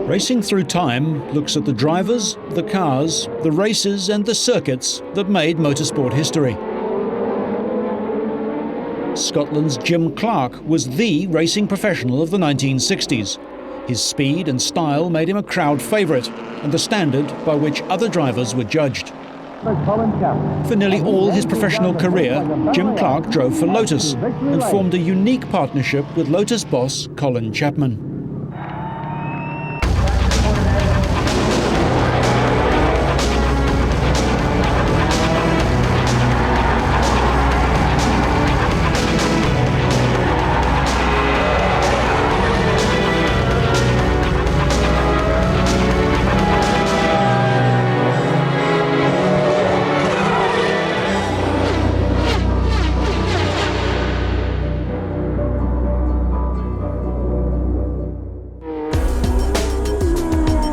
Racing Through Time looks at the drivers, the cars, the races and the circuits that made motorsport history. Scotland's Jim Clark was the racing professional of the 1960s. His speed and style made him a crowd favourite and the standard by which other drivers were judged. For nearly all his professional career, Jim Clark drove for Lotus and formed a unique partnership with Lotus boss Colin Chapman.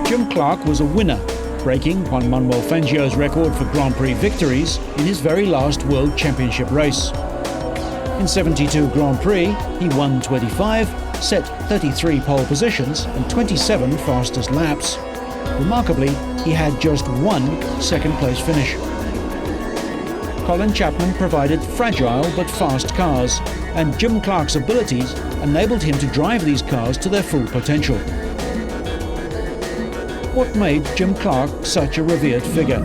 Jim Clark was a winner, breaking Juan Manuel Fangio's record for Grand Prix victories in his very last World Championship race. In 72 Grand Prix, he won 25, set 33 pole positions and 27 fastest laps. Remarkably, he had just one second-place finish. Colin Chapman provided fragile but fast cars, and Jim Clark's abilities enabled him to drive these cars to their full potential. What made Jim Clark such a revered figure?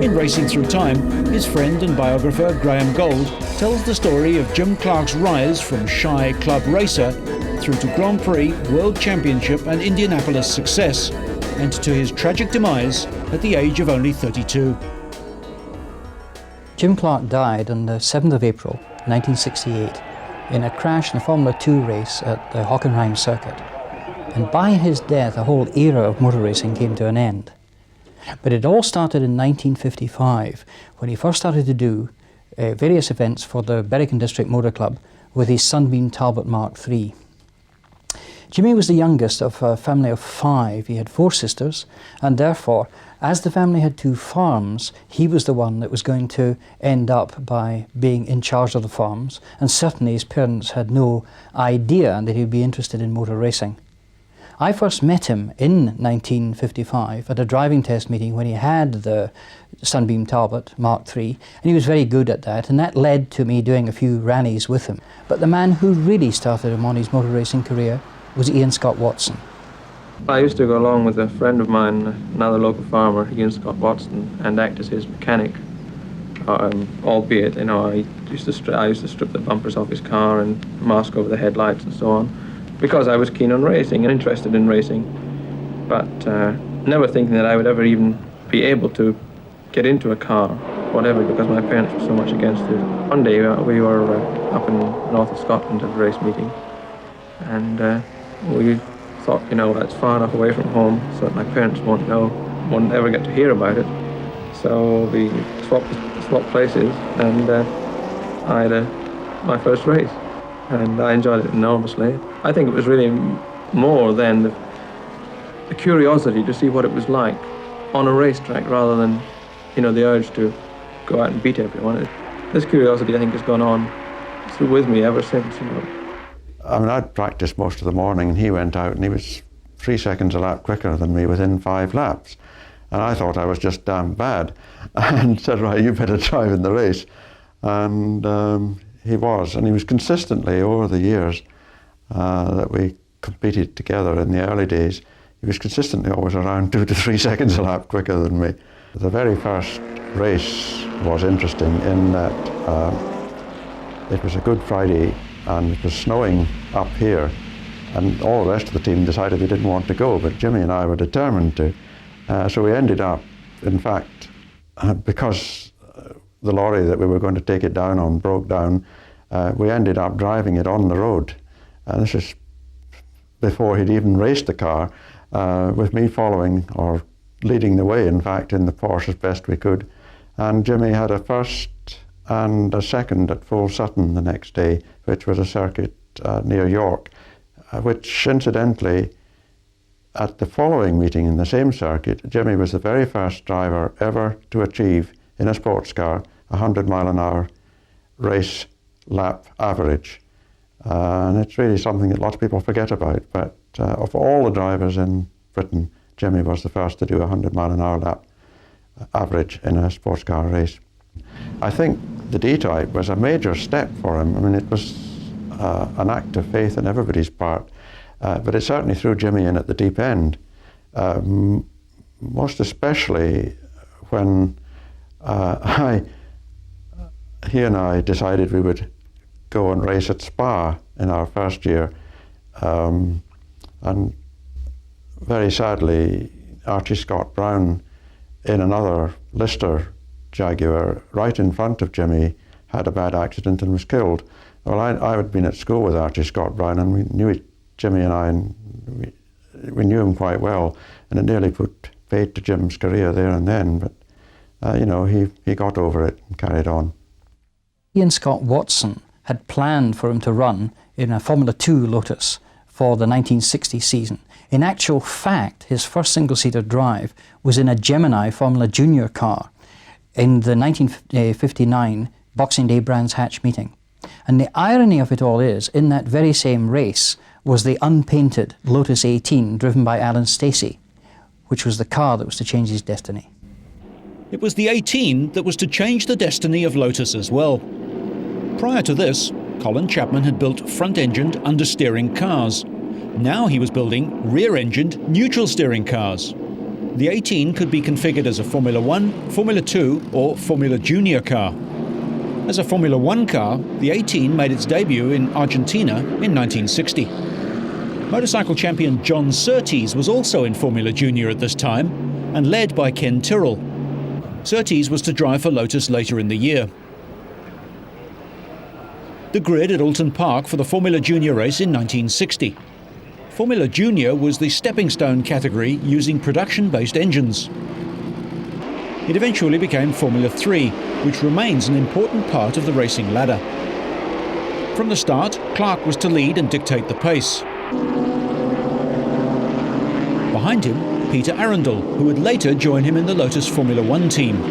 In Racing Through Time, his friend and biographer Graham Gold tells the story of Jim Clark's rise from shy club racer through to Grand Prix, World Championship and Indianapolis success, and to his tragic demise at the age of only 32. Jim Clark died on the 7th of April 1968 in a crash in a Formula 2 race at the Hockenheim circuit. And by his death, a whole era of motor racing came to an end. But it all started in 1955, when he first started to do various events for the Berwick District Motor Club with his Sunbeam Talbot Mark III. Jimmy was the youngest of a family of 5. He had 4 sisters, and therefore, as the family had 2 farms, he was the one that was going to end up by being in charge of the farms, and certainly his parents had no idea that he'd be interested in motor racing. I first met him in 1955 at a driving test meeting when he had the Sunbeam Talbot Mark III, and he was very good at that, and that led to me doing a few rallies with him. But the man who really started him on his motor racing career was Ian Scott Watson. I used to go along with a friend of mine, another local farmer, Ian Scott Watson, and act as his mechanic. Albeit, I used to strip the bumpers off his car and mask over the headlights and so on, because I was keen on racing and interested in racing, but never thinking that I would ever even be able to get into a car, whatever, because my parents were so much against it. One day we were up in north of Scotland at a race meeting, and we thought, it's far enough away from home so that my parents won't ever get to hear about it. So we swapped places, and I had my first race. And I enjoyed it enormously. I think it was really more than the curiosity to see what it was like on a racetrack rather than, the urge to go out and beat everyone. This curiosity, I think, has gone on with me ever since, I'd practiced most of the morning, and he went out and he was 3 seconds a lap quicker than me within 5 laps. And I thought I was just damn bad and said, right, you better drive in the race. And he was consistently, over the years that we competed together in the early days, he was consistently always around 2 to 3 seconds a lap quicker than me. The very first race was interesting in that it was a Good Friday and it was snowing up here, and all the rest of the team decided they didn't want to go, but Jimmy and I were determined to. So we ended up, in fact, because the lorry that we were going to take it down on broke down, we ended up driving it on the road. And this is before he'd even raced the car, with me following, or leading the way, in fact, in the Porsche as best we could. And Jimmy had a first and a second at Full Sutton the next day, which was a circuit near York, which incidentally, at the following meeting in the same circuit, Jimmy was the very first driver ever to achieve, in a sports car, 100 mile an hour race lap average. And it's really something that lots of people forget about. But of all the drivers in Britain, Jimmy was the first to do a 100-mile-an-hour lap average in a sports car race. I think the D-type was a major step for him. I mean, it was an act of faith on everybody's part, but it certainly threw Jimmy in at the deep end, most especially when he and I decided we would go and race at Spa in our first year. And very sadly, Archie Scott Brown, in another Lister Jaguar, right in front of Jimmy, had a bad accident and was killed. Well, I had been at school with Archie Scott Brown, and we knew Jimmy and I, and we knew him quite well, and it nearly put fate to Jim's career there and then, but you know, he got over it and carried on. Ian Scott Watson had planned for him to run in a Formula 2 Lotus for the 1960 season. In actual fact, his first single-seater drive was in a Gemini Formula Junior car in the 1959 Boxing Day Brands Hatch meeting. And the irony of it all is, in that very same race was the unpainted Lotus 18 driven by Alan Stacey, which was the car that was to change his destiny. It was the 18 that was to change the destiny of Lotus as well. Prior to this, Colin Chapman had built front-engined understeering cars. Now he was building rear-engined neutral-steering cars. The 18 could be configured as a Formula 1, Formula 2 or Formula Junior car. As a Formula 1 car, the 18 made its debut in Argentina in 1960. Motorcycle champion John Surtees was also in Formula Junior at this time and led by Ken Tyrrell. Surtees was to drive for Lotus later in the year. The grid at Alton Park for the Formula Junior race in 1960. Formula Junior was the stepping stone category using production-based engines. It eventually became Formula 3, which remains an important part of the racing ladder. From the start, Clark was to lead and dictate the pace. Behind him, Peter Arundel, who would later join him in the Lotus Formula 1 team.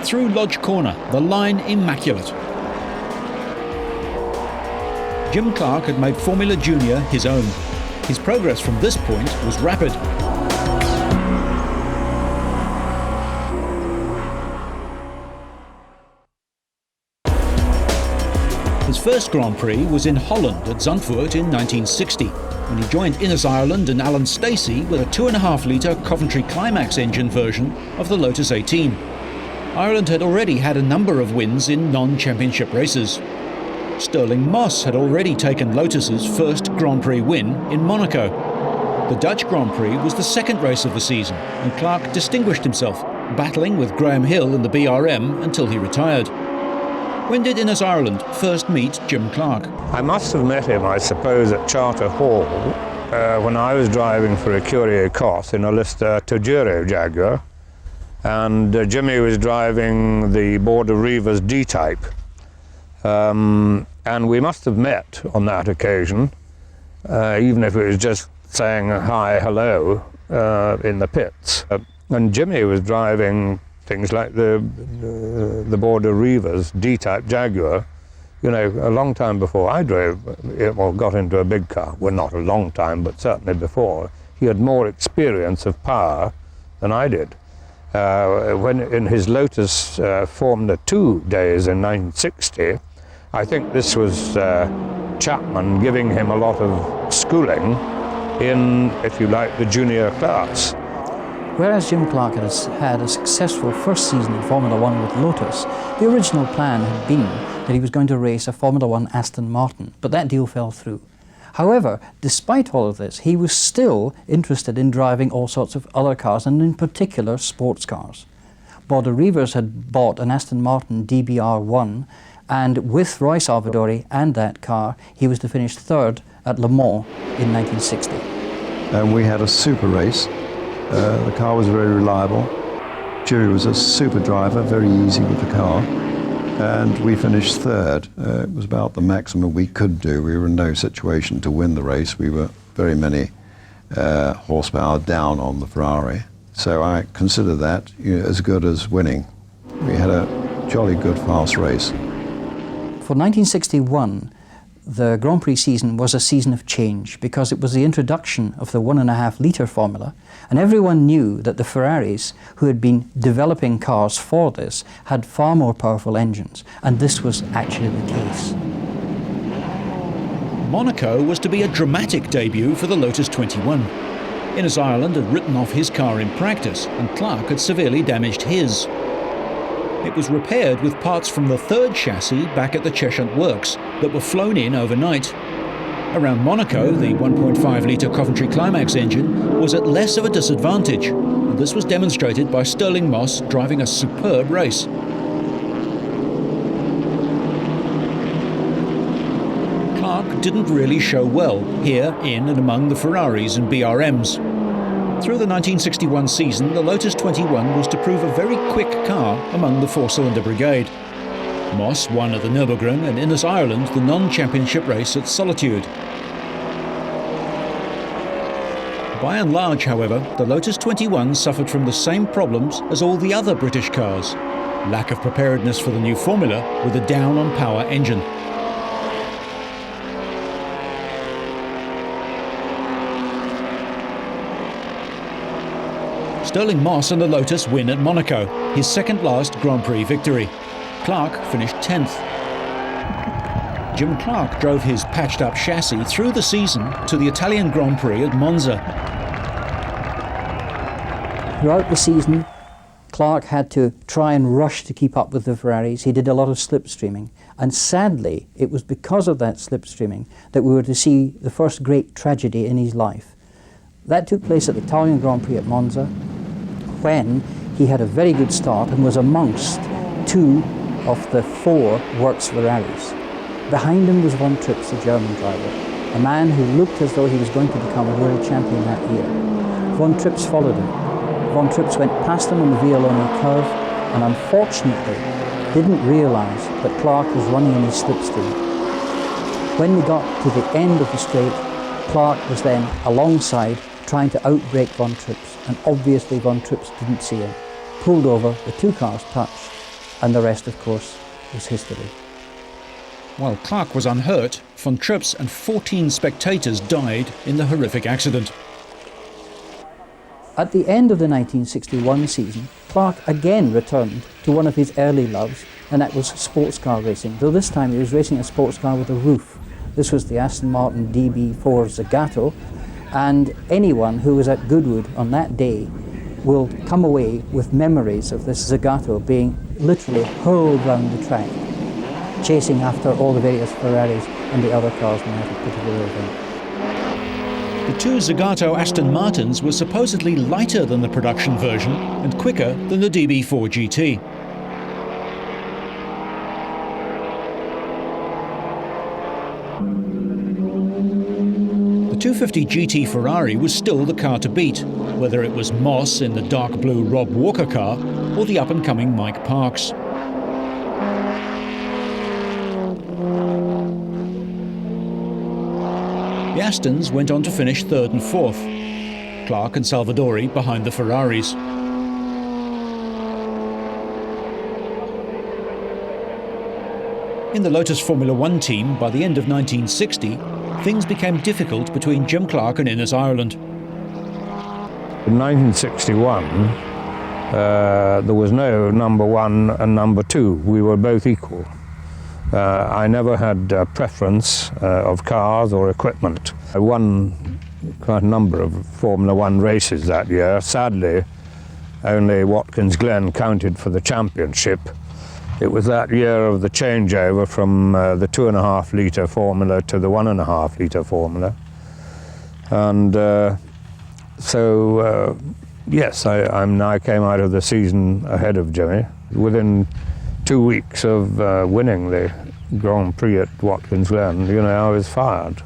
Through Lodge Corner, the line immaculate. Jim Clark had made Formula Junior his own. His progress from this point was rapid. His first Grand Prix was in Holland at Zandvoort in 1960, when he joined Innes Ireland and Alan Stacey with a 2.5-litre Coventry Climax engine version of the Lotus 18. Ireland had already had a number of wins in non-championship races. Sterling Moss had already taken Lotus's first Grand Prix win in Monaco. The Dutch Grand Prix was the second race of the season, and Clark distinguished himself, battling with Graham Hill in the BRM until he retired. When did Innes Ireland first meet Jim Clark? I must have met him, I suppose, at Charter Hall when I was driving for a Curie Cos in a Lister Toguro Jaguar, and Jimmy was driving the Border Reivers D-type. And we must have met on that occasion, even if it was just saying hi, hello in the pits. And Jimmy was driving things like the Border Reivers D-type Jaguar, you know, a long time before I drove, or got into a big car. Well, not a long time, but certainly before. He had more experience of power than I did. When in his Lotus Formula 2 days in 1960, I think this was Chapman giving him a lot of schooling in, if you like, the junior class. Whereas Jim Clark had a successful first season in Formula 1 with Lotus, the original plan had been that he was going to race a Formula 1 Aston Martin, but that deal fell through. However, despite all of this, he was still interested in driving all sorts of other cars, and in particular sports cars. Border Reivers had bought an Aston Martin DBR1, and with Roy Salvadori and that car, he was to finish third at Le Mans in 1960. And we had a super race. The car was very reliable. Jury was a super driver, very easy with the car. And we finished third. It was about the maximum we could do. We were in no situation to win the race. We were very many horsepower down on the Ferrari. So I consider that as good as winning. We had a jolly good fast race. For 1961, the Grand Prix season was a season of change because it was the introduction of the 1.5 litre formula, and everyone knew that the Ferraris, who had been developing cars for this, had far more powerful engines, and this was actually the case. Monaco was to be a dramatic debut for the Lotus 21. Innes Ireland had written off his car in practice, and Clark had severely damaged his. It was repaired with parts from the third chassis back at the Cheshire Works that were flown in overnight. Around Monaco, the 1.5 litre Coventry Climax engine was at less of a disadvantage, and this was demonstrated by Stirling Moss driving a superb race. Clark didn't really show well here in and among the Ferraris and BRMs. Through the 1961 season, the Lotus 21 was to prove a very quick car among the four-cylinder brigade. Moss won at the Nürburgring and Innes Ireland the non-championship race at Solitude. By and large, however, the Lotus 21 suffered from the same problems as all the other British cars. Lack of preparedness for the new formula with a down-on-power engine. Stirling Moss and the Lotus win at Monaco, his second last Grand Prix victory. Clark finished 10th. Jim Clark drove his patched-up chassis through the season to the Italian Grand Prix at Monza. Throughout the season, Clark had to try and rush to keep up with the Ferraris. He did a lot of slipstreaming, and sadly, it was because of that slipstreaming that we were to see the first great tragedy in his life. That took place at the Italian Grand Prix at Monza, when he had a very good start and was amongst 2 of the 4 Works Ferraris. Behind him was von Trips, the German driver, a man who looked as though he was going to become a world champion that year. Von Trips followed him. Von Trips went past him on the Vialone curve and unfortunately didn't realise that Clark was running in his slipstream. When we got to the end of the straight, Clark was then alongside trying to outbrake von Trips, and obviously von Trips didn't see him. Pulled over, the 2 cars touched, and the rest, of course, was history. While Clark was unhurt, von Trips and 14 spectators died in the horrific accident. At the end of the 1961 season, Clark again returned to one of his early loves, and that was sports car racing, though this time he was racing a sports car with a roof. This was the Aston Martin DB4 Zagato, and anyone who was at Goodwood on that day will come away with memories of this Zagato being literally hurled round the track, chasing after all the various Ferraris and the other cars in that particular event. The 2 Zagato Aston Martins were supposedly lighter than the production version and quicker than the DB4 GT. The 250 GT Ferrari was still the car to beat, whether it was Moss in the dark blue Rob Walker car or the up-and-coming Mike Parks. The Astons went on to finish 3rd and 4th, Clark and Salvadori behind the Ferraris. In the Lotus Formula One team, by the end of 1960, things became difficult between Jim Clark and Innes Ireland. In 1961, there was no number 1 and number 2. We were both equal. I never had a preference of cars or equipment. I won quite a number of Formula One races that year. Sadly, only Watkins Glen counted for the championship. It was that year of the changeover from the 2.5 litre formula to the 1.5 litre formula. And yes, I came out of the season ahead of Jimmy. Within 2 weeks of winning the Grand Prix at Watkins Glen, I was fired.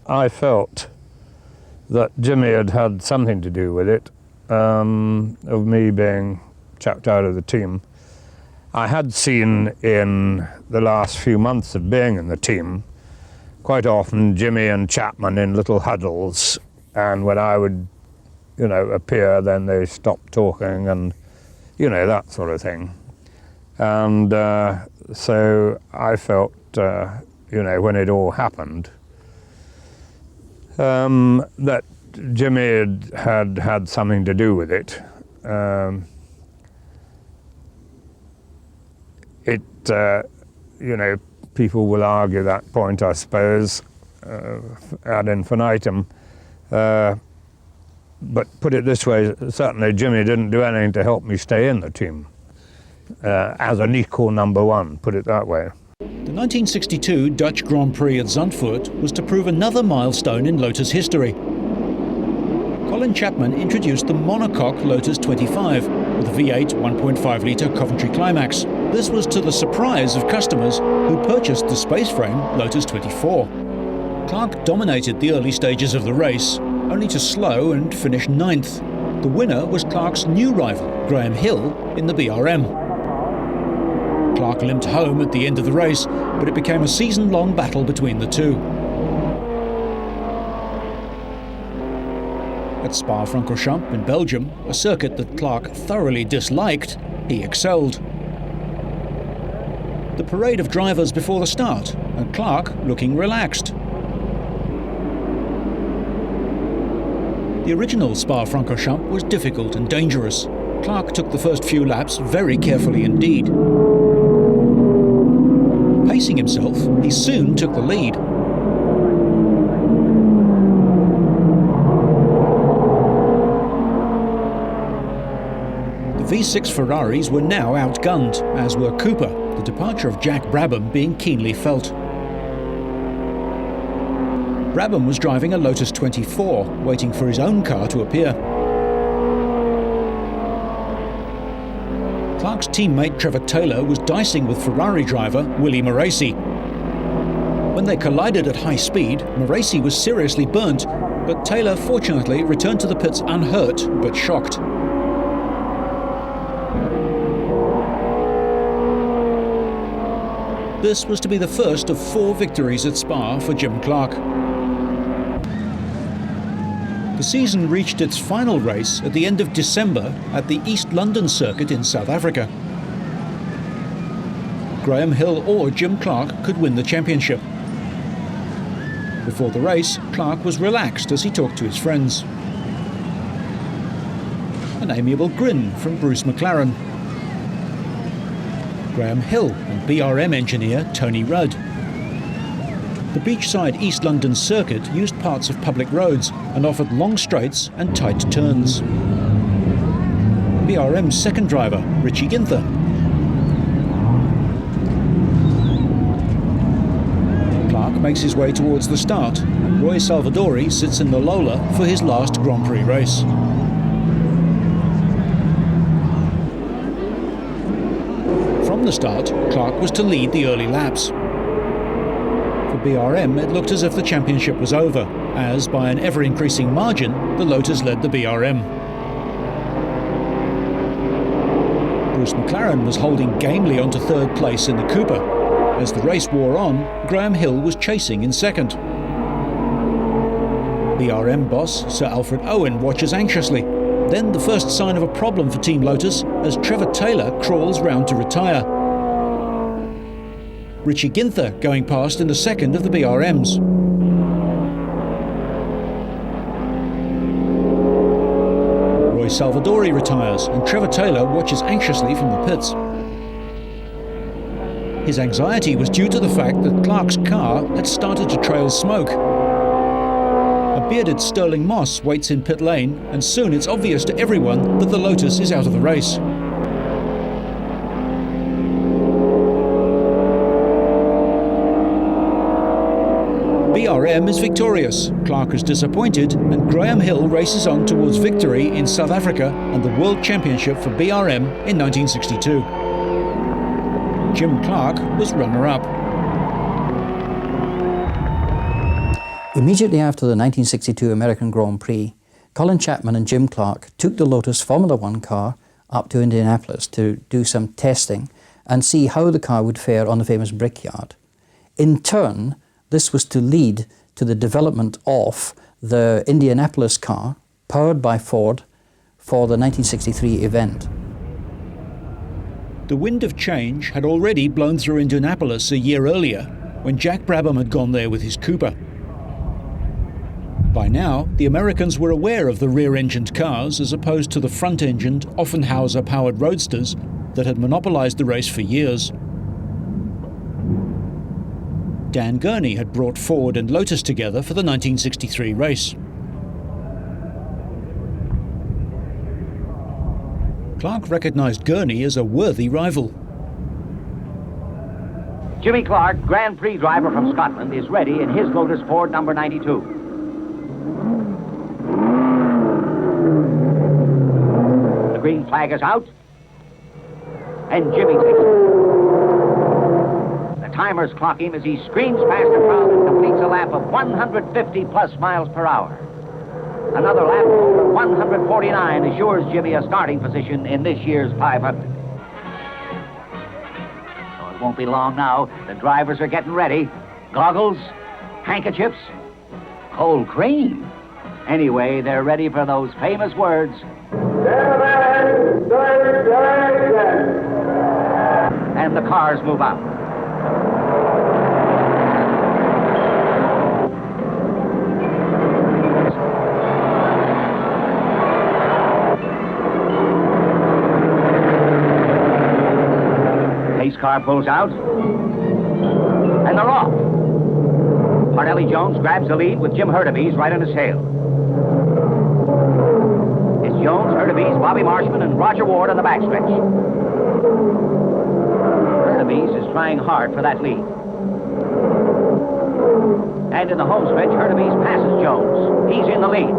I felt that Jimmy had had something to do with it, of me being chucked out of the team. I had seen in the last few months of being in the team quite often Jimmy and Chapman in little huddles, and when I would, appear, then they stopped talking and, that sort of thing. And so I felt, when it all happened, that Jimmy had something to do with it. People will argue that point, I suppose, ad infinitum. But put it this way, certainly Jimmy didn't do anything to help me stay in the team as an equal number one, put it that way. The 1962 Dutch Grand Prix at Zandvoort was to prove another milestone in Lotus history. Colin Chapman introduced the monocoque Lotus 25 with a V8 1.5-litre Coventry Climax. This was to the surprise of customers who purchased the space frame Lotus 24. Clark dominated the early stages of the race, only to slow and finish 9th. The winner was Clark's new rival, Graham Hill, in the BRM. Clark limped home at the end of the race, but it became a season-long battle between the two. At Spa-Francorchamps in Belgium, a circuit that Clark thoroughly disliked, he excelled. The parade of drivers before the start, and Clark looking relaxed. The original Spa-Francorchamps was difficult and dangerous. Clark took the first few laps very carefully indeed. Pacing himself, he soon took the lead. The V6 Ferraris were now outgunned, as were Cooper, the departure of Jack Brabham being keenly felt. Brabham was driving a Lotus 24, waiting for his own car to appear. Clark's teammate Trevor Taylor was dicing with Ferrari driver Willie Moraci. When they collided at high speed, Moraci was seriously burnt, but Taylor fortunately returned to the pits unhurt but shocked. This was to be the first of 4 victories at Spa for Jim Clark. The season reached its final race at the end of December at the East London circuit in South Africa. Graham Hill or Jim Clark could win the championship. Before the race, Clark was relaxed as he talked to his friends. An amiable grin from Bruce McLaren. Graham Hill and BRM engineer Tony Rudd. The beachside East London circuit used parts of public roads and offered long straights and tight turns. BRM's second driver, Richie Ginther. Clark makes his way towards the start, and Roy Salvadori sits in the Lola for his last Grand Prix race. From the start, Clark was to lead the early laps. For BRM, it looked as if the championship was over, as by an ever-increasing margin, the Lotus led the BRM. Bruce McLaren was holding gamely onto third place in the Cooper. As the race wore on, Graham Hill was chasing in second. BRM boss Sir Alfred Owen watches anxiously. Then the first sign of a problem for Team Lotus as Trevor Taylor crawls round to retire. Richie Ginther going past in the second of the BRMs. Roy Salvadori retires and Trevor Taylor watches anxiously from the pits. His anxiety was due to the fact that Clark's car had started to trail smoke. A bearded Sterling Moss waits in pit lane, and soon it's obvious to everyone that the Lotus is out of the race. BRM is victorious, Clark is disappointed, and Graham Hill races on towards victory in South Africa and the World Championship for BRM in 1962. Jim Clark was runner-up. Immediately after the 1962 American Grand Prix, Colin Chapman and Jim Clark took the Lotus Formula One car up to Indianapolis to do some testing and see how the car would fare on the famous Brickyard. In turn, This was to lead to the development of the Indianapolis car, powered by Ford, for the 1963 event. The wind of change had already blown through Indianapolis a year earlier, when Jack Brabham had gone there with his Cooper. By now, the Americans were aware of the rear-engined cars as opposed to the front-engined, Offenhauser-powered roadsters that had monopolized the race for years. Dan Gurney had brought Ford and Lotus together for the 1963 race. Clark recognized Gurney as a worthy rival. Jimmy Clark, Grand Prix driver from Scotland, is ready in his Lotus Ford number 92. The green flag is out, and Jimmy takes it. The timers clock him as he screams past the crowd and completes a lap of 150 plus miles per hour. Another lap over 149 assures Jimmy a starting position in this year's 500. Oh, it won't be long now. The drivers are getting ready. Goggles, handkerchiefs, cold cream. Anyway, they're ready for those famous words. And the cars move out. Pace car pulls out, and they're off. Parnelli Jones grabs the lead with Jim Hurtubise right on his tail. It's Jones, Hurtubise, Bobby Marshman, and Roger Ward on the backstretch. Hurtubise is trying hard for that lead. And in the home stretch, Hurtubise passes Jones. He's in the lead.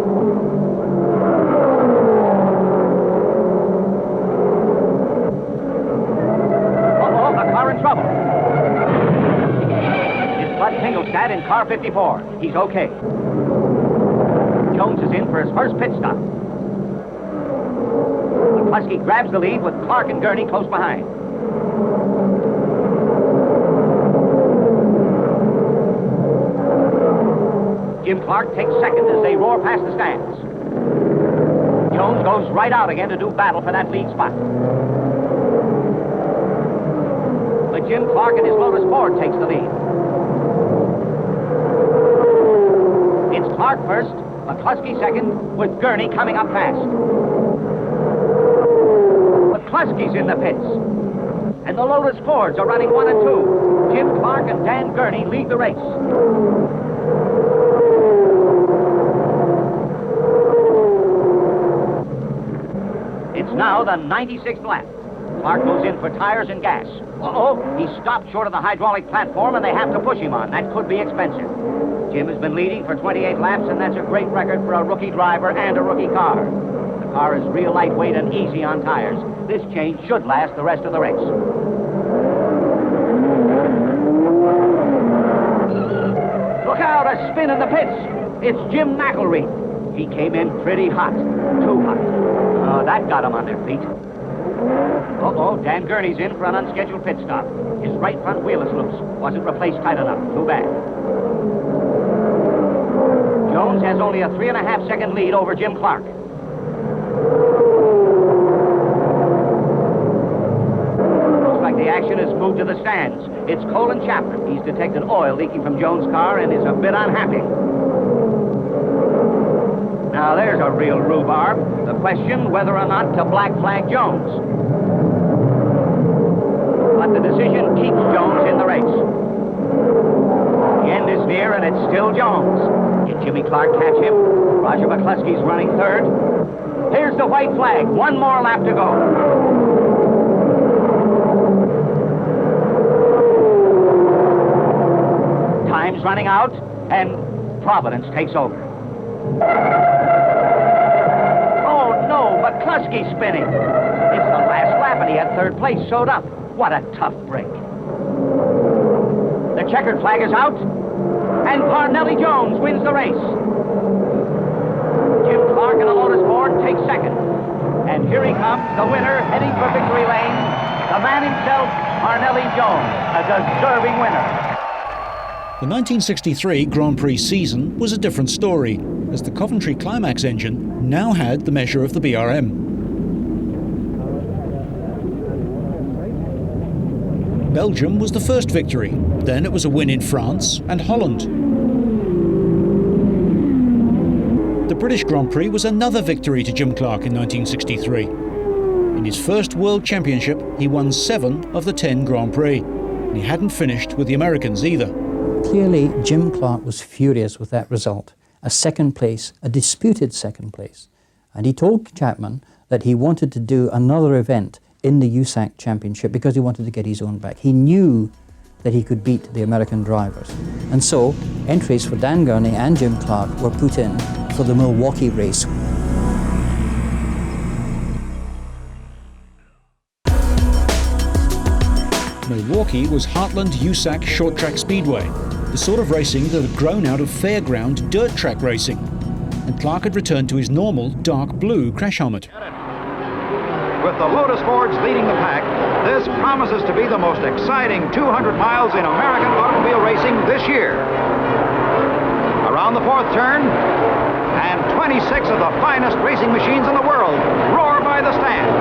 In trouble. It's Bud Tingelstad in car 54. He's okay. Jones is in for his first pit stop. McCluskey grabs the lead with Clark and Gurney close behind. Jim Clark takes second as they roar past the stands. Jones goes right out again to do battle for that lead spot. But Jim Clark and his Lotus Ford takes the lead. It's Clark first, McCluskey second, with Gurney coming up fast. McCluskey's in the pits. And the Lotus Fords are running 1 and 2. Jim Clark and Dan Gurney lead the race. It's now the 96th lap. Clark goes in for tires and gas. Uh-oh, he stopped short of the hydraulic platform and they have to push him on. That could be expensive. Jim has been leading for 28 laps, and that's a great record for a rookie driver and a rookie car. The car is real lightweight and easy on tires. This change should last the rest of the race. Look out, a spin in the pits. It's Jim McElreath. He came in pretty hot. Too hot. Oh, that got him on their feet. Uh-oh, Dan Gurney's in for an unscheduled pit stop. His right front wheel is loose. Wasn't replaced tight enough. Too bad. Jones has only a 3.5 second lead over Jim Clark. Looks like the action has moved to the stands. It's Colin Chapman. He's detected oil leaking from Jones' car and is a bit unhappy. Now there's a real rhubarb. The question whether or not to black flag Jones. But the decision keeps Jones in the race. The end is near and it's still Jones. Can Jimmy Clark catch him? Roger McCluskey's running third. Here's the white flag. One more lap to go. Time's running out and Providence takes over. Oh, no, McCluskey's spinning. It's the last lap, and he had third place sewed up. What a tough break. The checkered flag is out, and Parnelli Jones wins the race. Jim Clark in the Lotus Ford takes second. And here he comes, the winner, heading for victory lane, the man himself, Parnelli Jones, a deserving winner. The 1963 Grand Prix season was a different story, as the Coventry Climax engine now had the measure of the BRM. Belgium was the first victory, then it was a win in France and Holland. The British Grand Prix was another victory to Jim Clark in 1963. In his first World Championship, he won 7 of the 10 Grand Prix, and he hadn't finished with the Americans either. Clearly, Jim Clark was furious with that result. A second place, a disputed second place. And he told Chapman that he wanted to do another event in the USAC Championship because he wanted to get his own back. He knew that he could beat the American drivers. And so, entries for Dan Gurney and Jim Clark were put in for the Milwaukee race. Milwaukee was Heartland USAC Short Track Speedway, the sort of racing that had grown out of fairground dirt track racing. And Clark had returned to his normal dark blue crash helmet. With the Lotus Fords leading the pack, this promises to be the most exciting 200 miles in American automobile racing this year. Around the 4th turn, and 26 of the finest racing machines in the world roar by the stands.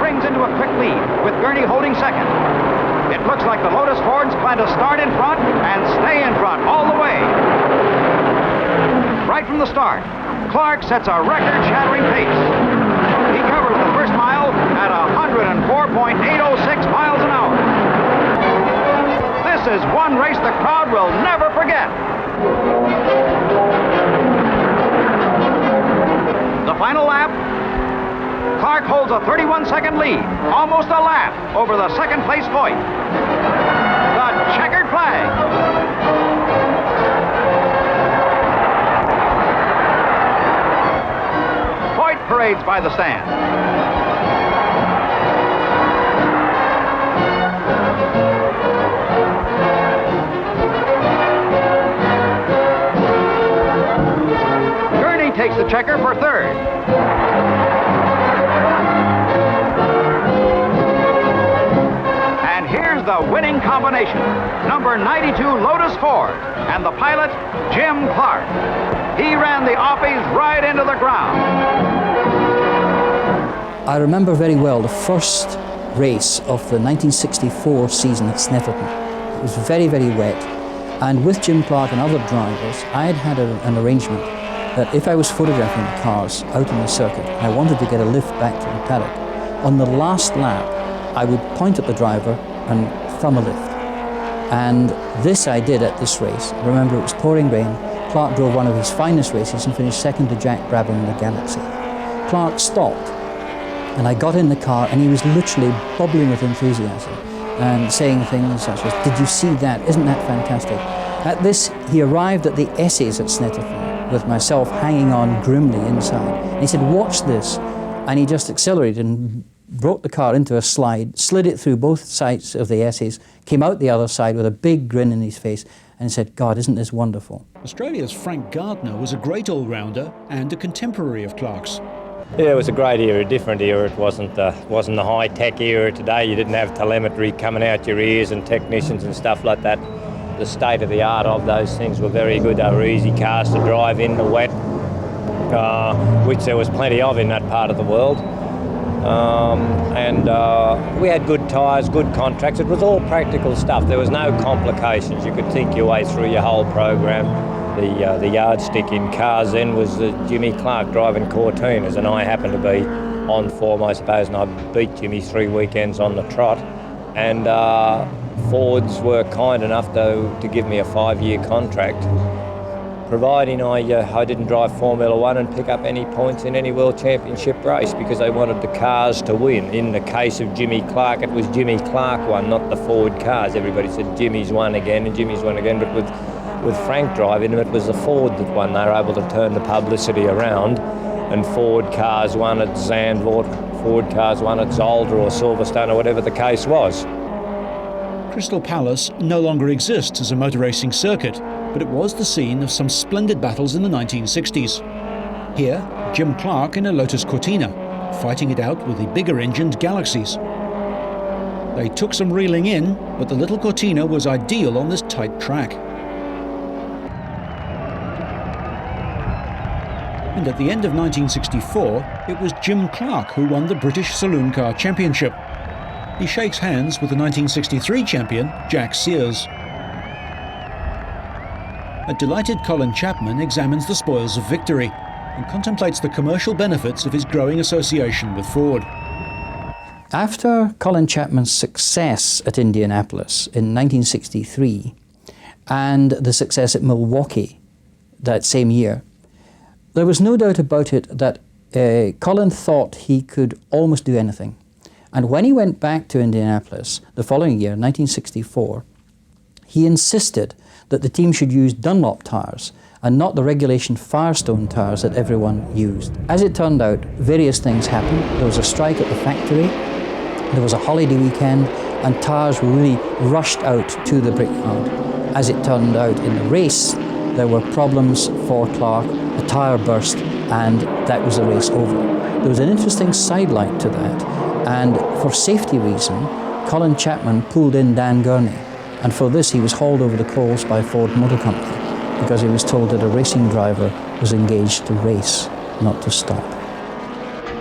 Into a quick lead, with Gurney holding second. It looks like the Lotus Fords plan to start in front and stay in front all the way. Right from the start, Clark sets a record-shattering pace. He covers the first mile at 104.806 miles an hour. This is one race the crowd will never forget. The final lap, Clark holds a 31-second lead, almost a lap over the second-place Voigt. The checkered flag. Voigt parades by the stand. Gurney takes the checker for third. The winning combination, number 92 Lotus Ford, and the pilot, Jim Clark. He ran the Offies right into the ground. I remember very well the first race of the 1964 season at Snetterton. It was very, very wet, and with Jim Clark and other drivers, I had an arrangement that if I was photographing the cars out on the circuit, and I wanted to get a lift back to the paddock, on the last lap, I would point at the driver and thumb a lift. And this I did at this race. Remember, it was pouring rain. Clark drove one of his finest races and finished second to Jack Brabham in the Galaxy. Clark stopped, and I got in the car, and he was literally bubbling with enthusiasm and saying things such as, "Did you see that? Isn't that fantastic?" At this, he arrived at the S's at Snetterton with myself hanging on grimly inside. And he said, "Watch this." And he just accelerated and brought the car into a slide, slid it through both sides of the S's, came out the other side with a big grin in his face and said, "God, isn't this wonderful?" Australia's Frank Gardner was a great all-rounder and a contemporary of Clark's. Yeah, it was a great era, a different era. It wasn't the high-tech era today. You didn't have telemetry coming out your ears and technicians and stuff like that. The state of the art of those things were very good. They were easy cars to drive in the wet, which there was plenty of in that part of the world. We had good tyres, good contracts. It was all practical stuff. There was no complications. You could think your way through your whole program. The yardstick in cars then was Jimmy Clark driving Cortinas, and I happened to be on form, I suppose, and I beat Jimmy 3 weekends on the trot. And Fords were kind enough to give me a 5-year contract, providing I didn't drive Formula 1 and pick up any points in any World Championship race, because they wanted the cars to win. In the case of Jimmy Clark, it was Jimmy Clark won, not the Ford cars. Everybody said Jimmy's won again and Jimmy's won again, but with Frank driving them, it was the Ford that won. They were able to turn the publicity around, and Ford cars won at Zandvoort, Ford cars won at Zolder or Silverstone or whatever the case was. Crystal Palace no longer exists as a motor racing circuit, but it was the scene of some splendid battles in the 1960s. Here, Jim Clark in a Lotus Cortina, fighting it out with the bigger-engined Galaxies. They took some reeling in, but the little Cortina was ideal on this tight track. And at the end of 1964, it was Jim Clark who won the British Saloon Car Championship. He shakes hands with the 1963 champion, Jack Sears. A delighted Colin Chapman examines the spoils of victory and contemplates the commercial benefits of his growing association with Ford. After Colin Chapman's success at Indianapolis in 1963 and the success at Milwaukee that same year, there was no doubt about it that Colin thought he could almost do anything. And when he went back to Indianapolis the following year, 1964, he insisted that the team should use Dunlop tyres and not the regulation Firestone tyres that everyone used. As it turned out, various things happened. There was a strike at the factory, there was a holiday weekend, and tyres were really rushed out to the brickyard. As it turned out in the race, there were problems for Clark, a tyre burst, and that was the race over. There was an interesting sidelight to that, and for safety reason, Colin Chapman pulled in Dan Gurney, and for this he was hauled over the coals by Ford Motor Company because he was told that a racing driver was engaged to race, not to stop.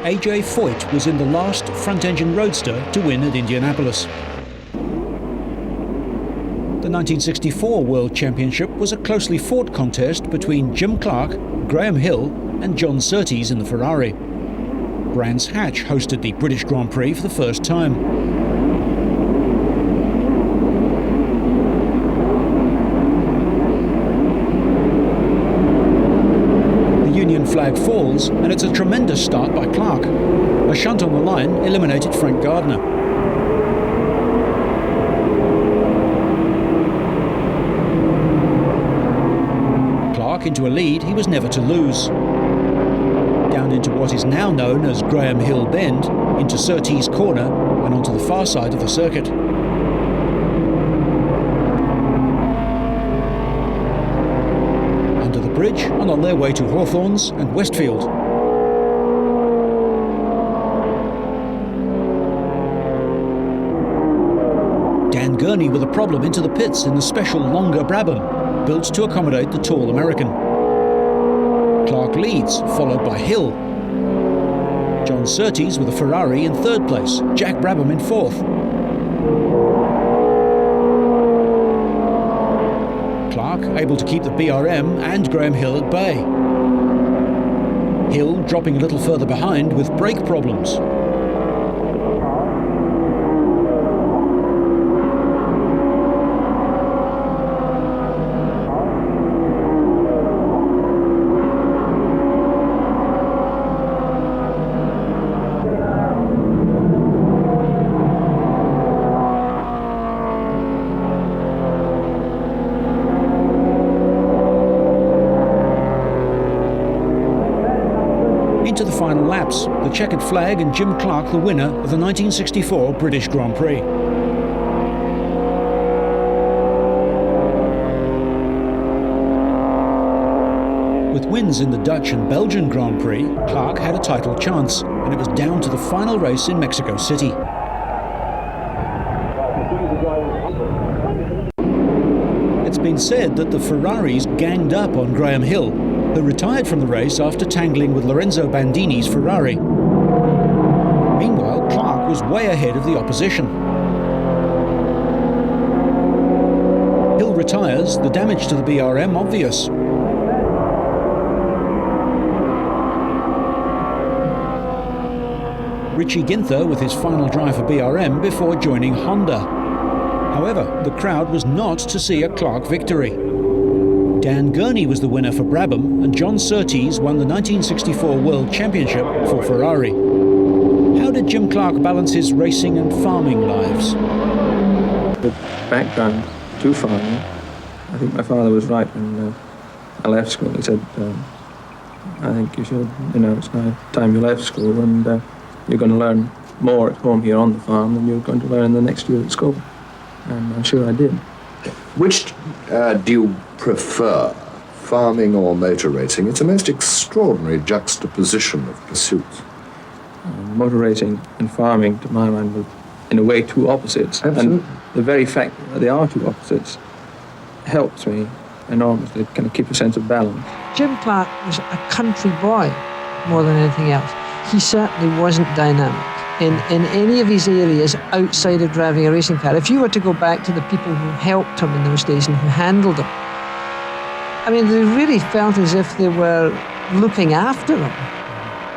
A.J. Foyt was in the last front-engine roadster to win at Indianapolis. The 1964 World Championship was a closely fought contest between Jim Clark, Graham Hill and John Surtees in the Ferrari. Brands Hatch hosted the British Grand Prix for the first time. The Union flag falls, and it's a tremendous start by Clark. A shunt on the line eliminated Frank Gardner. Clark into a lead he was never to lose. Down into what is now known as Graham Hill Bend, into Surtees Corner, and onto the far side of the circuit. Under the bridge and on their way to Hawthorns and Westfield. Dan Gurney with a problem into the pits in the special longer Brabham, built to accommodate the tall American. Clark leads, followed by Hill. John Surtees with a Ferrari in third place, Jack Brabham in fourth. Clark able to keep the BRM and Graham Hill at bay. Hill dropping a little further behind with brake problems. Into the final laps, the checkered flag and Jim Clark the winner of the 1964 British Grand Prix. With wins in the Dutch and Belgian Grand Prix, Clark had a title chance, and it was down to the final race in Mexico City. It's been said that the Ferraris ganged up on Graham Hill, who retired from the race after tangling with Lorenzo Bandini's Ferrari. Meanwhile, Clark was way ahead of the opposition. Hill retires, the damage to the BRM obvious. Richie Ginther with his final drive for BRM before joining Honda. However, the crowd was not to see a Clark victory. Dan Gurney was the winner for Brabham, and John Surtees won the 1964 World Championship for Ferrari. How did Jim Clark balance his racing and farming lives? The background to farming, I think my father was right when I left school. He said, I think you should, it's now time you left school, and you're going to learn more at home here on the farm than you're going to learn the next year at school. And I'm sure I did. Which do you prefer, farming or motor racing. It's a most extraordinary juxtaposition of pursuits. Motor racing and farming, to my mind, were in a way two opposites. Absolutely. And the very fact that they are two opposites helps me enormously. It kind of keeps a sense of balance. Jim Clark was a country boy more than anything else. He certainly wasn't dynamic in any of his areas outside of driving a racing car. If you were to go back to the people who helped him in those days and who handled him, I mean, they really felt as if they were looking after him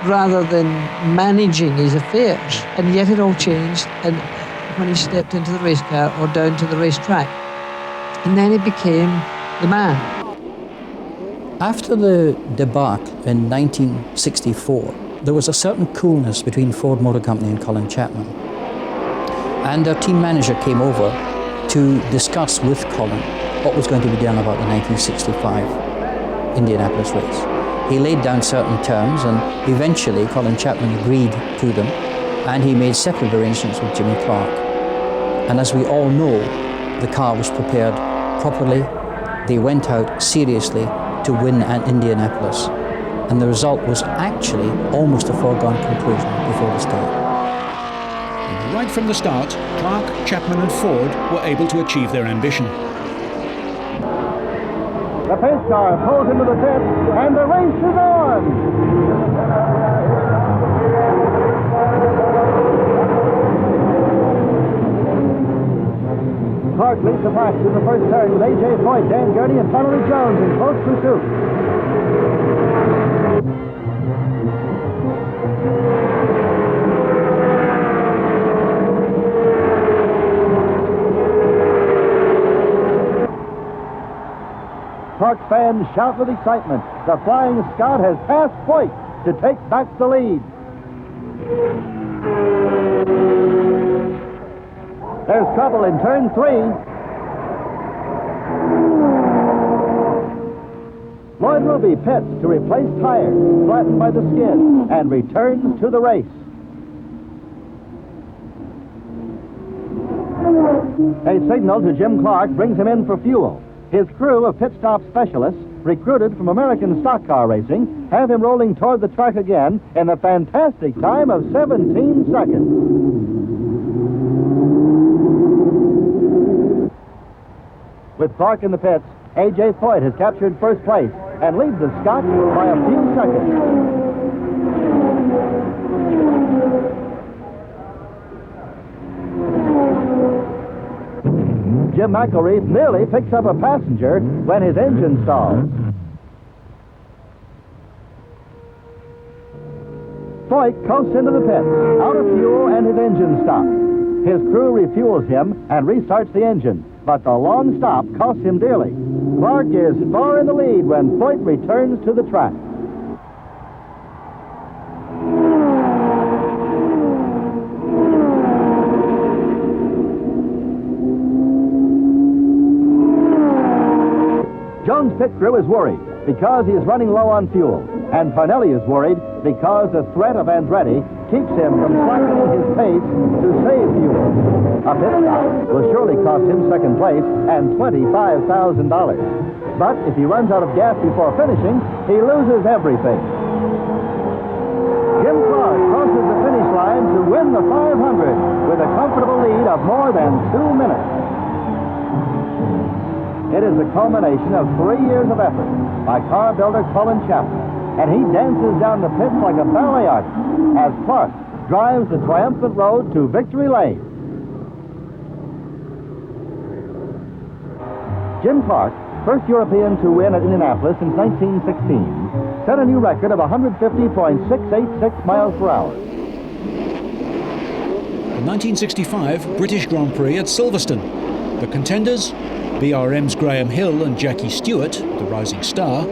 rather than managing his affairs. And yet it all changed and when he stepped into the race car or down to the racetrack. And then he became the man. After the debacle in 1964, there was a certain coolness between Ford Motor Company and Colin Chapman. And their team manager came over to discuss with Colin what was going to be done about the 1965 Indianapolis race. He laid down certain terms and eventually Colin Chapman agreed to them and he made separate arrangements with Jimmy Clark. And as we all know, the car was prepared properly. They went out seriously to win at Indianapolis. And the result was actually almost a foregone conclusion before the start. Right from the start, Clark, Chapman and Ford were able to achieve their ambition. The pace car pulls into the pit, and the race is on! Clark leads the pack through the first turn with A.J. Foyt, Dan Gurney, and Fenwick Jones in close pursuit. Clark fans shout with excitement. The Flying Scot has passed Foyt to take back the lead. There's trouble in turn 3. Lloyd Ruby pits to replace tires flattened by the skid and returns to the race. A signal to Jim Clark brings him in for fuel. His crew of pit stop specialists, recruited from American stock car racing, have him rolling toward the track again in a fantastic time of 17 seconds. With Clark in the pits, A.J. Foyt has captured first place and leads the Scot by a few seconds. Jim McElreath nearly picks up a passenger when his engine stalls. Foyt coasts into the pits, out of fuel and his engine stops. His crew refuels him and restarts the engine, but the long stop costs him dearly. Clark is far in the lead when Foyt returns to the track. Jones' pit crew is worried because he is running low on fuel, and Parnelli is worried because the threat of Andretti keeps him from slackening his pace to save fuel. A pit stop will surely cost him second place and $25,000. But if he runs out of gas before finishing, he loses everything. Jim Clark crosses the finish line to win the 500 with a comfortable lead of more than 2 minutes. It is the culmination of 3 years of effort by car builder Colin Chapman, and he dances down the pits like a ballet artist as Clark drives the triumphant road to victory lane. Jim Clark, first European to win at Indianapolis since 1916, set a new record of 150.686 miles per hour. The 1965 British Grand Prix at Silverstone. The contenders, BRM's Graham Hill and Jackie Stewart, the rising star,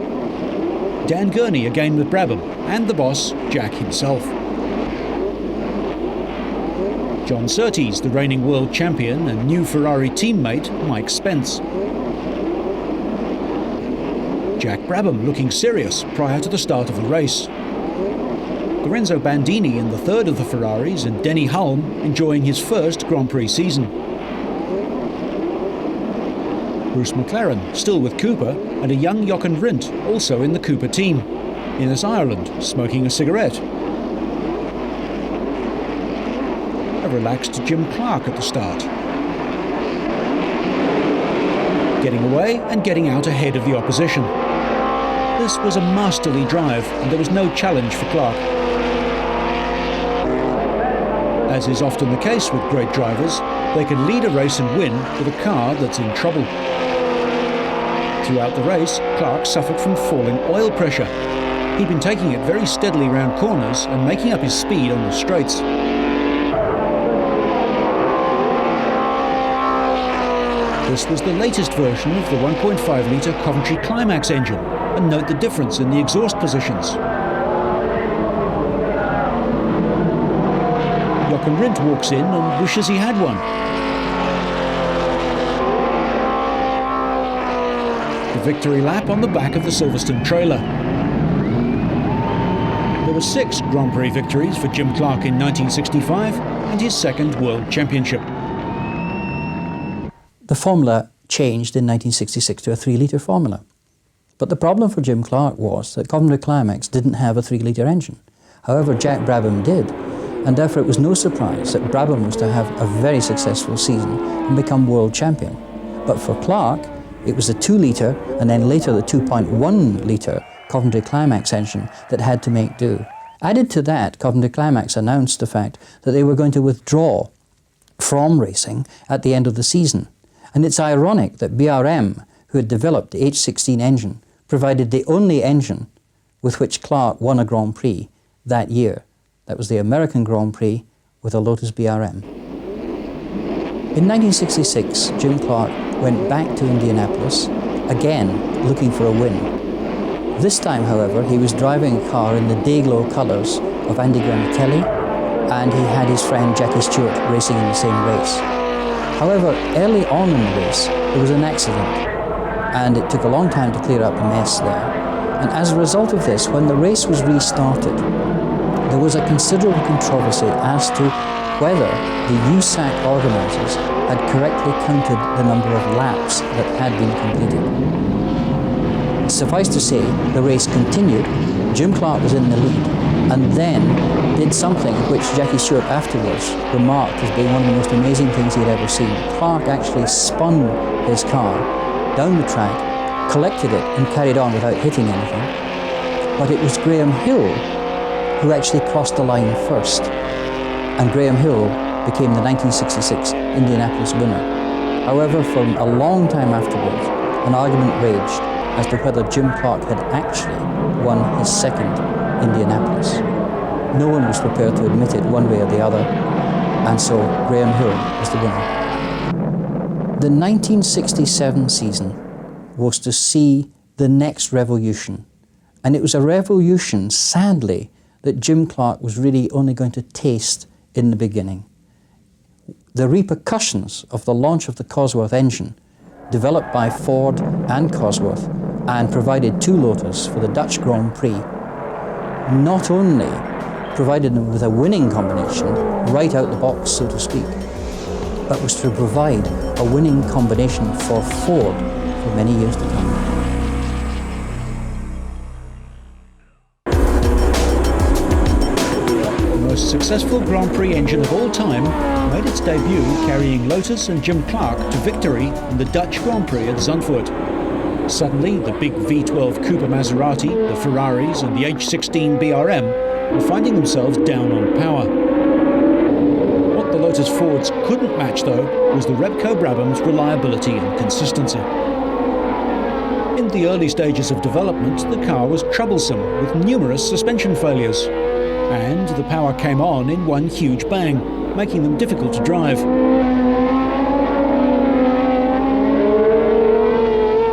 Dan Gurney again with Brabham, and the boss, Jack himself. John Surtees, the reigning world champion, and new Ferrari teammate, Mike Spence. Jack Brabham looking serious prior to the start of the race. Lorenzo Bandini in the third of the Ferraris, and Denny Hulme enjoying his first Grand Prix season. Bruce McLaren, still with Cooper, and a young Jochen Rindt, also in the Cooper team. Innes Ireland, smoking a cigarette. A relaxed Jim Clark at the start. Getting away and getting out ahead of the opposition. This was a masterly drive, and there was no challenge for Clark. As is often the case with great drivers, they can lead a race and win with a car that's in trouble. Throughout the race, Clark suffered from falling oil pressure. He'd been taking it very steadily round corners and making up his speed on the straights. This was the latest version of the 1.5-litre Coventry Climax engine, and note the difference in the exhaust positions. Jochen Rindt walks in and wishes he had one. The victory lap on the back of the Silverstone trailer. There were 6 Grand Prix victories for Jim Clark in 1965 and his second World Championship. The formula changed in 1966 to a 3-litre formula. But the problem for Jim Clark was that Coventry Climax didn't have a 3-litre engine. However, Jack Brabham did, and therefore it was no surprise that Brabham was to have a very successful season and become world champion. But for Clark, it was the 2-litre and then later the 2.1-litre Coventry Climax engine that had to make do. Added to that, Coventry Climax announced the fact that they were going to withdraw from racing at the end of the season. And it's ironic that BRM, who had developed the H16 engine, provided the only engine with which Clark won a Grand Prix that year. That was the American Grand Prix with a Lotus BRM. In 1966, Jim Clark went back to Indianapolis, again looking for a win. This time, however, he was driving a car in the day-glow colours of Andy Granatelli, and he had his friend Jackie Stewart racing in the same race. However, early on in the race, there was an accident, and it took a long time to clear up the mess there. And as a result of this, when the race was restarted, there was a considerable controversy as to whether the USAC organisers had correctly counted the number of laps that had been completed. Suffice to say, the race continued, Jim Clark was in the lead, and then did something which Jackie Stewart afterwards remarked as being one of the most amazing things he'd ever seen. Clark actually spun his car down the track, collected it and carried on without hitting anything. But it was Graham Hill who actually crossed the line first, and Graham Hill became the 1966 Indianapolis winner. However, for a long time afterwards, an argument raged as to whether Jim Clark had actually won his second Indianapolis. No one was prepared to admit it one way or the other, and so Graham Hill was the winner. The 1967 season was to see the next revolution, and it was a revolution, sadly, that Jim Clark was really only going to taste in the beginning. The repercussions of the launch of the Cosworth engine, developed by Ford and Cosworth, and provided to Lotus for the Dutch Grand Prix, not only provided them with a winning combination right out the box, so to speak, but was to provide a winning combination for Ford for many years to come. The most successful Grand Prix engine of all time made its debut carrying Lotus and Jim Clark to victory in the Dutch Grand Prix at Zandvoort. Suddenly, the big V12 Cooper Maserati, the Ferraris and the H16 BRM were finding themselves down on power. What the Lotus Fords couldn't match, though, was the Repco Brabham's reliability and consistency. In the early stages of development, the car was troublesome with numerous suspension failures, and the power came on in one huge bang, making them difficult to drive.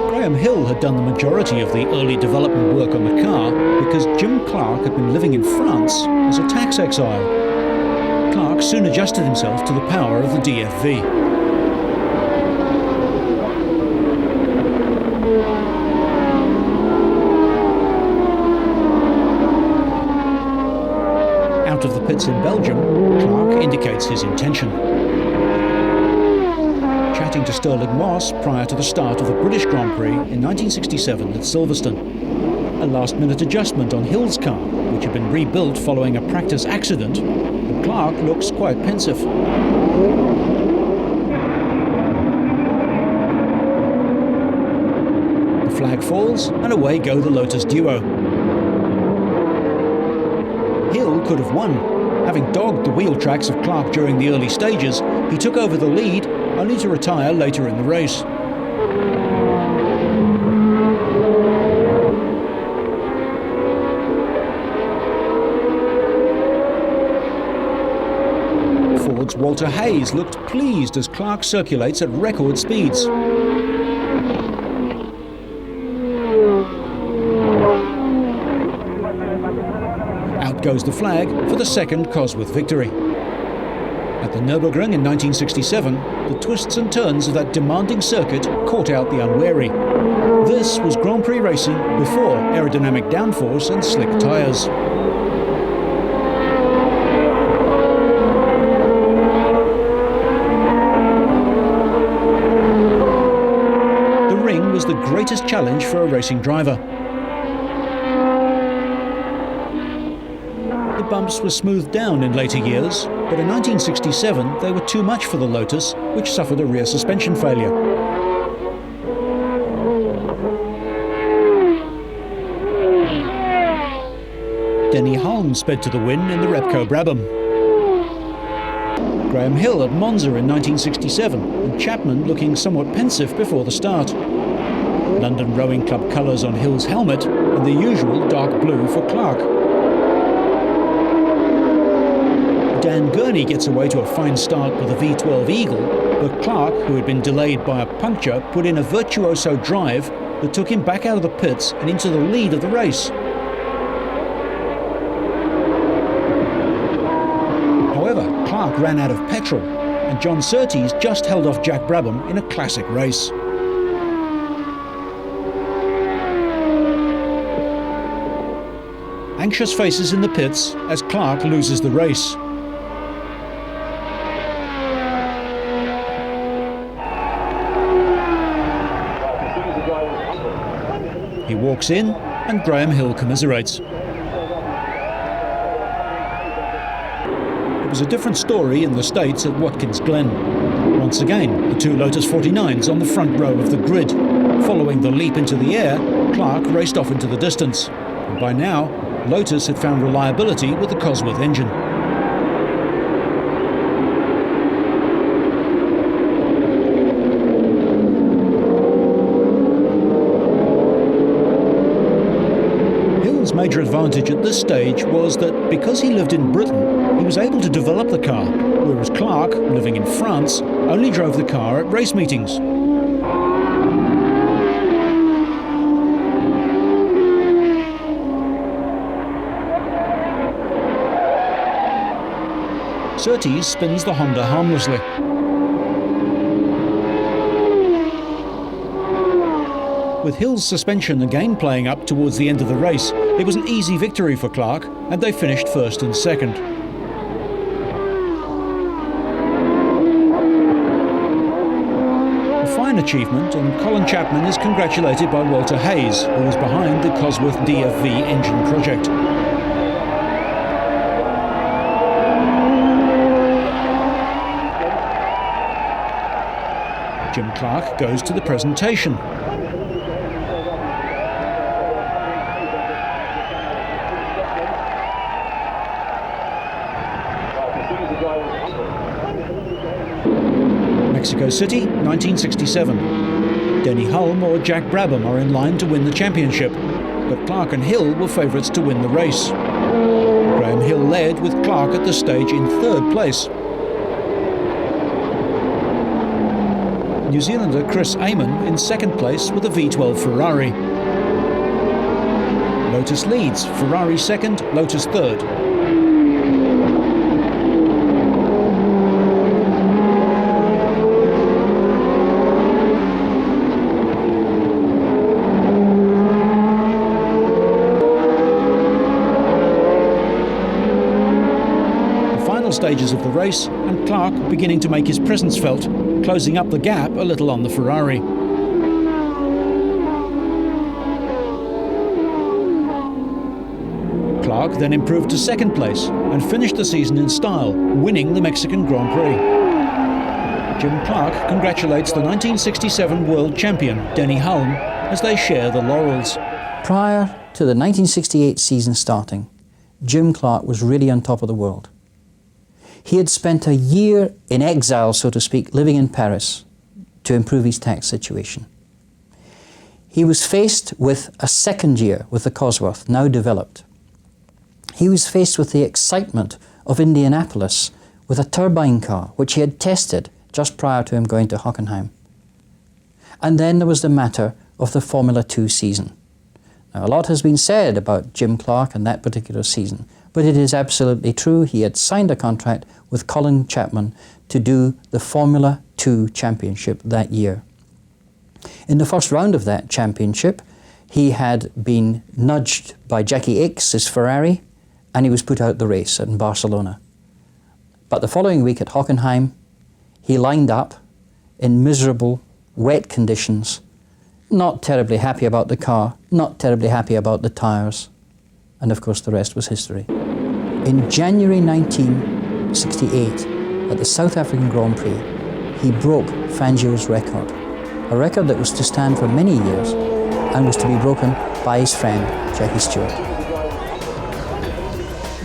Graham Hill had done the majority of the early development work on the car because Jim Clark had been living in France as a tax exile. Clark soon adjusted himself to the power of the DFV. Out of the pits in Belgium, Clark indicates his intention. Chatting connecting to Stirling Moss prior to the start of the British Grand Prix in 1967 at Silverstone. A last-minute adjustment on Hill's car, which had been rebuilt following a practice accident, and Clark looks quite pensive. The flag falls, and away go the Lotus duo. Hill could have won. Having dogged the wheel tracks of Clark during the early stages, he took over the lead, only to retire later in the race. Ford's Walter Hayes looked pleased as Clark circulates at record speeds. Out goes the flag for the second Cosworth victory. At the Nürburgring in 1967, the twists and turns of that demanding circuit caught out the unwary. This was Grand Prix racing before aerodynamic downforce and slick tyres. The ring was the greatest challenge for a racing driver. The bumps were smoothed down in later years, but in 1967 they were too much for the Lotus, which suffered a rear suspension failure. Denny Hulme sped to the win in the Repco Brabham. Graham Hill at Monza in 1967, and Chapman looking somewhat pensive before the start. London Rowing Club colours on Hill's helmet, and the usual dark blue for Clark. Dan Gurney gets away to a fine start with a V12 Eagle, but Clark, who had been delayed by a puncture, put in a virtuoso drive that took him back out of the pits and into the lead of the race. However, Clark ran out of petrol, and John Surtees just held off Jack Brabham in a classic race. Anxious faces in the pits as Clark loses the race. He walks in, and Graham Hill commiserates. It was a different story in the States at Watkins Glen. Once again, the two Lotus 49s on the front row of the grid. Following the leap into the air, Clark raced off into the distance. And by now, Lotus had found reliability with the Cosworth engine. Hill's major advantage at this stage was that because he lived in Britain, he was able to develop the car, whereas Clark, living in France, only drove the car at race meetings. Surtees spins the Honda harmlessly. With Hill's suspension again playing up towards the end of the race, it was an easy victory for Clark, and they finished first and second. A fine achievement, and Colin Chapman is congratulated by Walter Hayes, who was behind the Cosworth DFV engine project. Jim Clark goes to the presentation. Mexico City, 1967. Denny Hulme or Jack Brabham are in line to win the championship, but Clark and Hill were favourites to win the race. Graham Hill led, with Clark at the stage in third place. New Zealander Chris Amon in second place with a V12 Ferrari. Lotus leads, Ferrari second, Lotus third. The final stages of the race, and Clark beginning to make his presence felt. closing up the gap a little on the Ferrari. Clark then improved to second place and finished the season in style, winning the Mexican Grand Prix. Jim Clark congratulates the 1967 world champion, Denny Hulme, as they share the laurels. Prior to the 1968 season starting, Jim Clark was really on top of the world. He had spent a year in exile, so to speak, living in Paris to improve his tax situation. He was faced with a second year with the Cosworth, now developed. He was faced with the excitement of Indianapolis with a turbine car, which he had tested just prior to him going to Hockenheim. And then there was the matter of the Formula 2 season. Now, a lot has been said about Jim Clark and that particular season, but it is absolutely true. He had signed a contract with Colin Chapman to do the Formula 2 championship that year. In the first round of that championship, he had been nudged by Jackie Ickx, his Ferrari, and he was put out the race in Barcelona. But the following week at Hockenheim, he lined up in miserable, wet conditions, not terribly happy about the car, not terribly happy about the tyres, and of course the rest was history. In January 1968, at the South African Grand Prix, he broke Fangio's record, a record that was to stand for many years and was to be broken by his friend Jackie Stewart.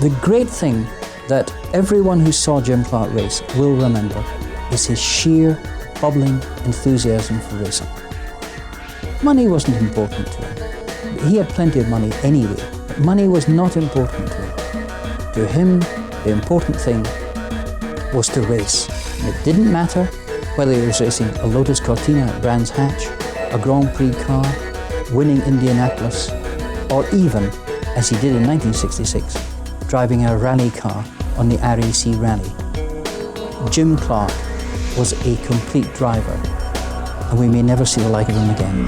The great thing that everyone who saw Jim Clark race will remember is his sheer, bubbling enthusiasm for racing. Money wasn't important to him. He had plenty of money anyway, but money was not important to him. To him, the important thing was to race. And it didn't matter whether he was racing a Lotus Cortina at Brands Hatch, a Grand Prix car, winning Indianapolis, or even, as he did in 1966, driving a rally car on the RAC Rally. Jim Clark was a complete driver, and we may never see the like of him again.